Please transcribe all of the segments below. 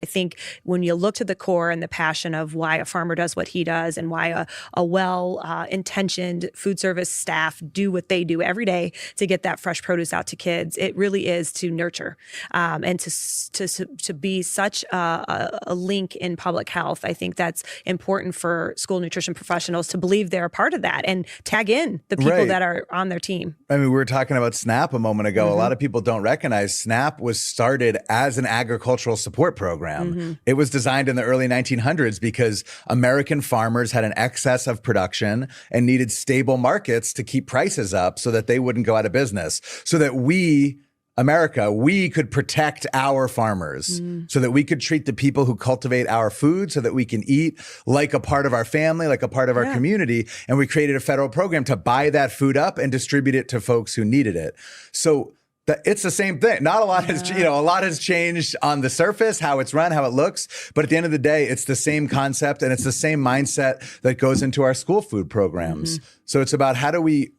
I think when you look to the core and the passion of why a farmer does what he does and why a well-intentioned food service staff do what they do every day to get that fresh produce out to kids, it really is to nurture and to be such a link in public health. I think that's important for school nutrition professionals to believe they're a part of that and tag in the people that are on their team. I mean, we were talking about SNAP a moment ago. A lot of people don't recognize SNAP was started as an agricultural support program. It was designed in the early 1900s because American farmers had an excess of production and needed stable markets to keep prices up so that they wouldn't go out of business, so that we could protect our farmers, so that we could treat the people who cultivate our food so that we can eat like a part of our family, like a part of our community. And we created a federal program to buy that food up and distribute it to folks who needed it. So it's the same thing. Not a lot has, a lot has changed on the surface, how it's run, how it looks. But at the end of the day, it's the same concept and it's the same mindset that goes into our school food programs. So it's about how do we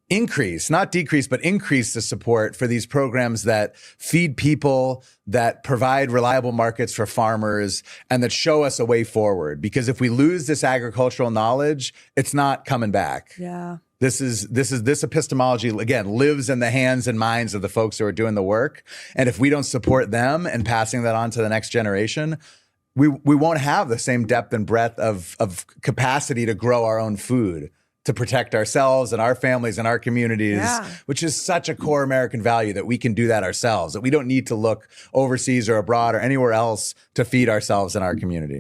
increase, not decrease, but increase the support for these programs that feed people, that provide reliable markets for farmers, and that show us a way forward. Because if we lose this agricultural knowledge, it's not coming back. Yeah. This epistemology, again, lives in the hands and minds of the folks who are doing the work. And if we don't support them and passing that on to the next generation, we won't have the same depth and breadth of capacity to grow our own food, to protect ourselves and our families and our communities, which is such a core American value, that we can do that ourselves, that we don't need to look overseas or abroad or anywhere else to feed ourselves and our community.